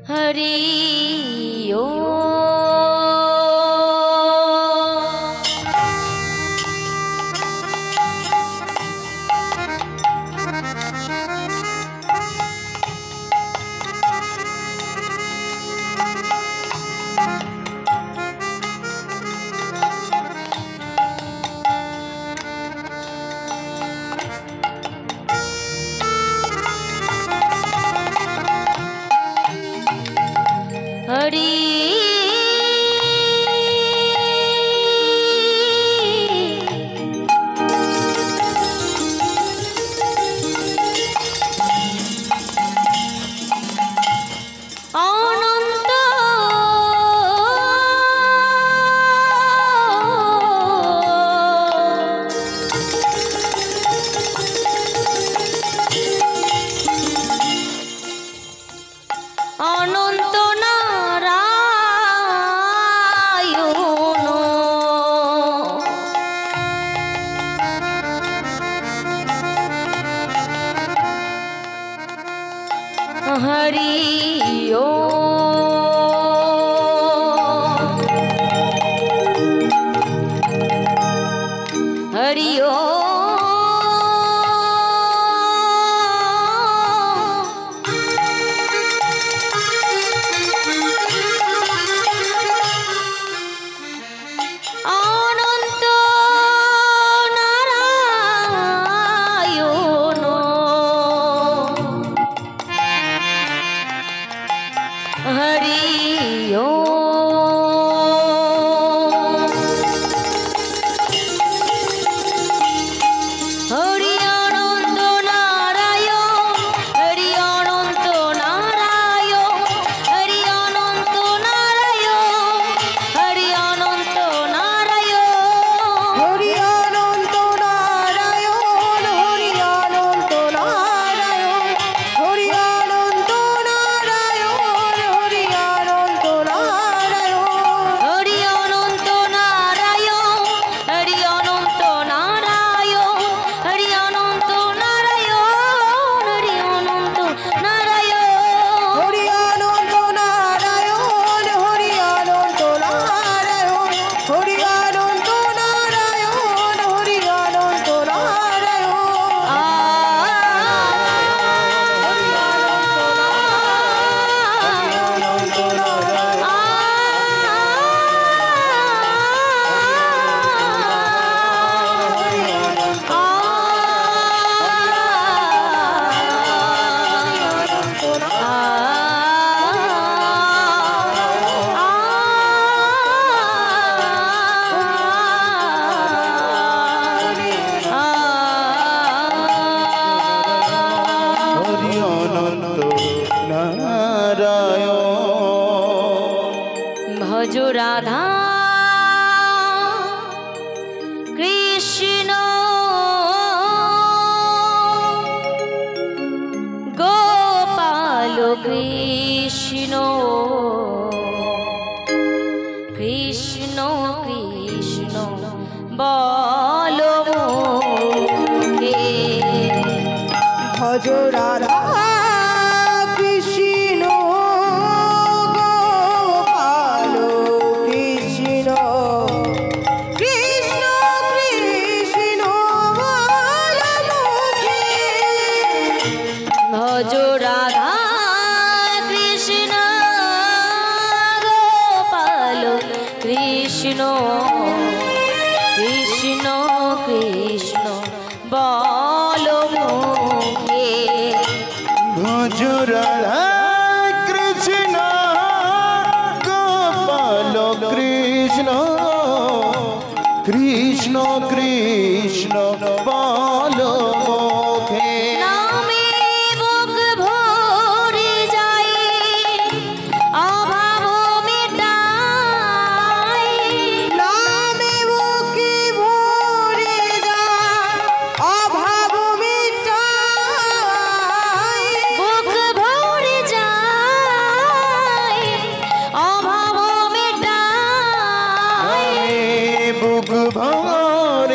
हरि ओम। हरि अनंत अनंत हरि ओम। हरि अनंत नारायण हरि ओम। हरि अनंत नारायण हरि अनंत नारायण हरि अनंत नारायण हरि अनंत नारायण हरि अनंत नारायण हरि अनंत नारायण हरि अनंत नारायण हरि अनंत नारायण हरि अनंत नारायण हरि अनंत नारायण हरि अनंत नारायण हरि अनंत नारायण हरि अनंत नारायण हरि अनंत नारायण हरि अनंत नारायण हरि अनंत भज राधा कृष्ण गोपाल कृष्ण कृष्ण कृष्ण बोलो मोहे भज राधा कृष्ण गोपाल कृष्ण कृष्ण कृष्ण बोल मुखे भज राधा कृष्ण गोपाल कृष्ण कृष्ण कृष्ण बोलो मुखे भज राधा कृष्ण गोपाल कृष्ण कृष्ण कृष्ण बोलो मुखे नामे बुक भरे जाए अभाव मिटाए नामे मुखे भरे যায় अभाव मिटाয় बुक भरे जाए अभाव मिटाए बुक भर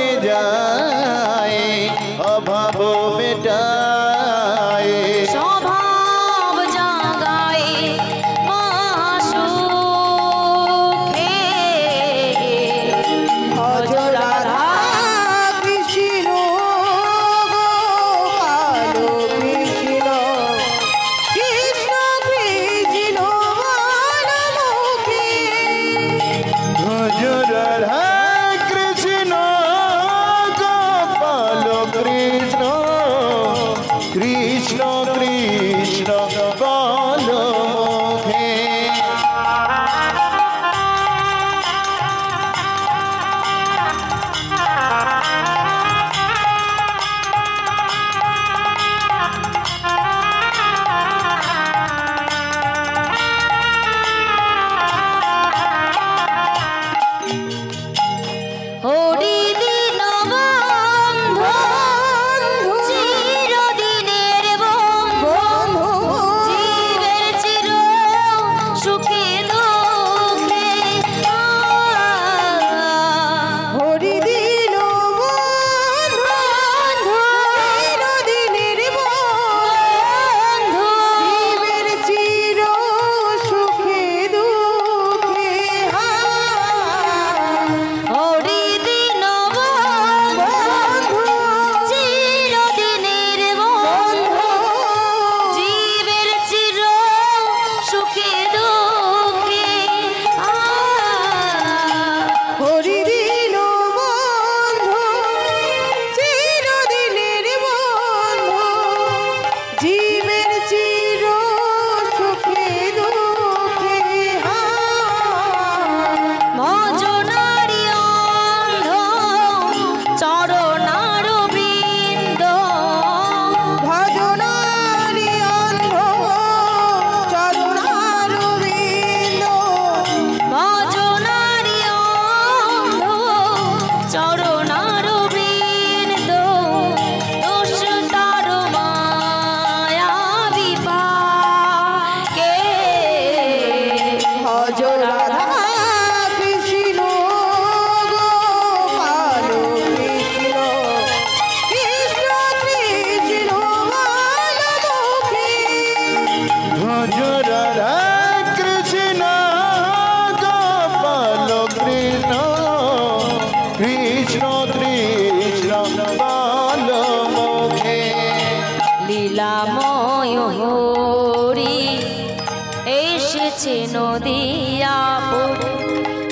এসেছে নদিয়াপুর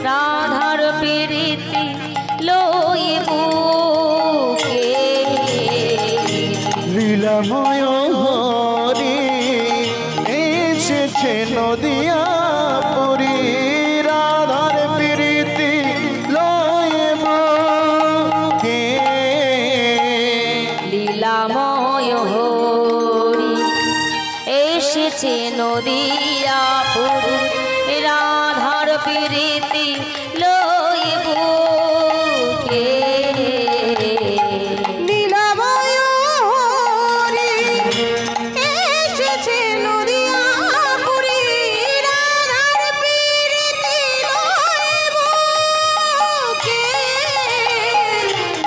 রাধার প্রীতি লই বুকে লীলাময় হরি এসেছে নদিয়া পুরী রাধার প্রীতি লয়ে বুকে লীলাময় হরি এসেছে নদিয়াপুর রাধার প্রীতি লই বুকে নীলাময় হরি এসেছে নদিয়াপুরী রাধার প্রীতি লয়ে বুকে।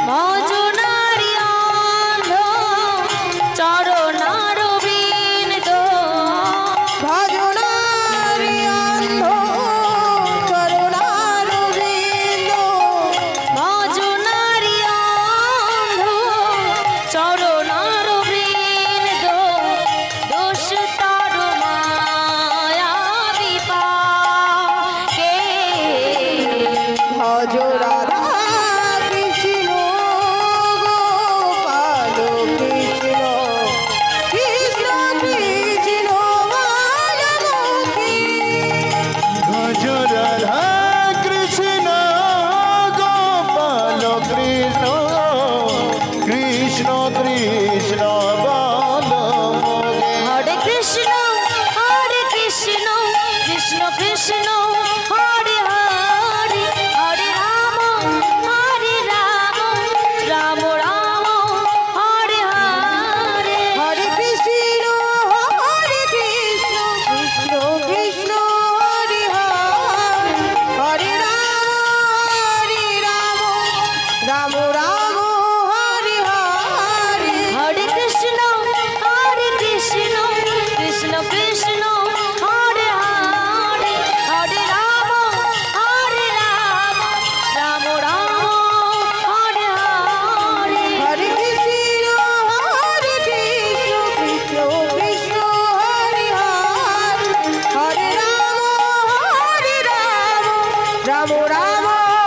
মজনারি অন্ধ চরণার বিন্দ ভজনারি অন্ধ করুণারবিন্দ। মজনারি অন্ধ চরণার বৃন্দ দোষ তার মায়া বিপাকে ভজ রাধা কৃষ্ণ গোপাল কৃষ্ণ কৃষ্ণ কৃষ্ণ বালমুখী। ভজ রাধা কৃষ্ণ গোপাল কৃষ্ণ কৃষ্ণ কৃষ্ণ বালমুখে হরে কৃষ্ণ কৃষ্ণ কৃষ্ণ হরে হরে হরে রাম রাম রাম হরে হরে হরে কৃষ্ণ কৃষ্ণ কৃষ্ণ হরে হরে হরে রাম রাম রাম হরে হরে। হরে কৃষ্ণ কৃষ্ণ কৃষ্ণ হরে হরে হরে রাম রাম রাম হরে হরে হরে কৃষ্ণ কৃষ্ণ কৃষ্ণ হরে হরে হরে রাম রাম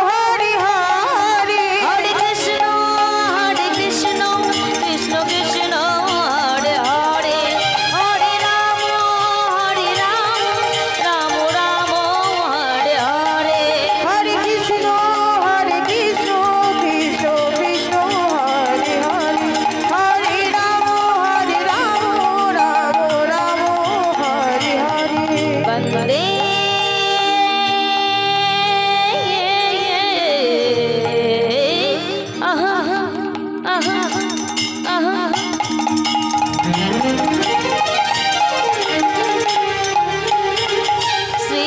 হরে হরে। হরে কৃষ্ণ কৃষ্ণ কৃষ্ণ হরে হরে হরে রাম রাম রাম হরে হরে হরে কৃষ্ণ কৃষ্ণ কৃষ্ণ হরে হরে হরে রাম রাম রাম হরে হরে। বন্দে আহা আহা আহা শ্রী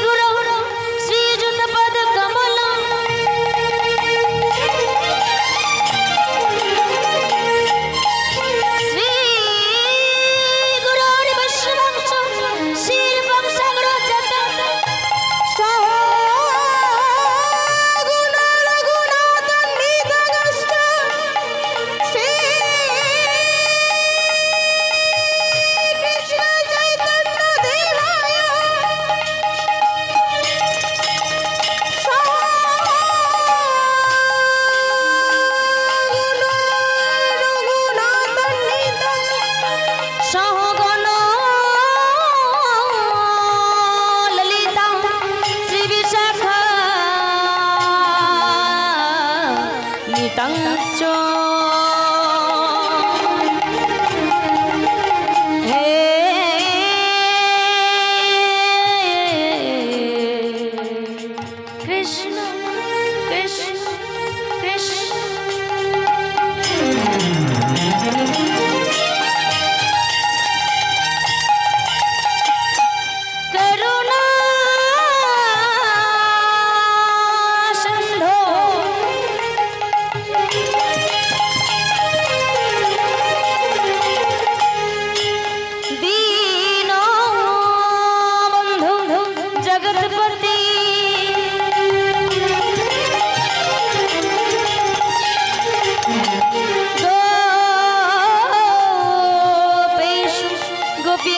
গুরু শ্রীযুত পদ কমল শ্রী গুরু বৈষ্ণব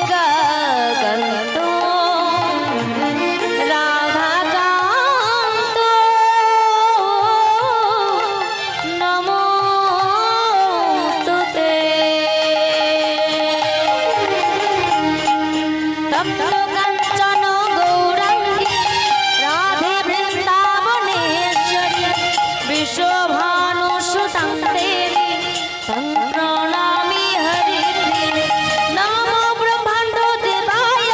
কান্ত রাধা কান্ত নমস্তুতে তপ্ত কাঞ্চন গৌরাঙ্গী রাধে বৃন্দাবনেশ্বরী বিশ্বভানুসুতাং দেবী তং প্রণামি হরিপ্রিয়ে নমো ব্রহ্মাণ্ড দেবায়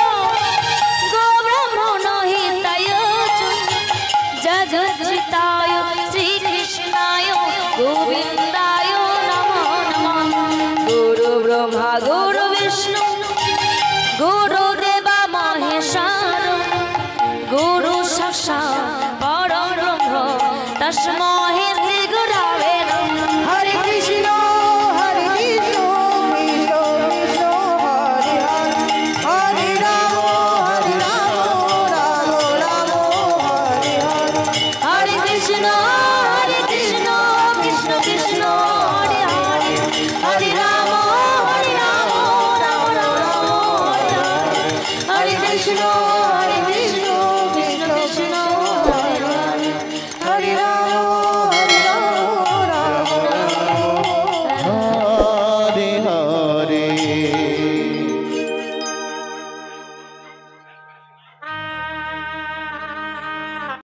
গোব্রাহ্মণ হিতায় জগজ্জিতায় শ্রীকৃষ্ণায় গোবিন্দায় নমো নমঃ গুরু ব্রহ্মা গুরু বিষ্ণু গুরুদেবা মহেশ্বর গুরু সাক্ষাৎ পরব্রহ্ম তস্मै শ্রী গুরবে নমঃ Hare Krishna, Krishna Krishna, Hare Hare, Hare Rama, Rama Rama, Hare Hare. Hare Krishna, Krishna Krishna, Hare Hare, Hare Rama, Rama Rama, Hare Hare. Hare Krishna,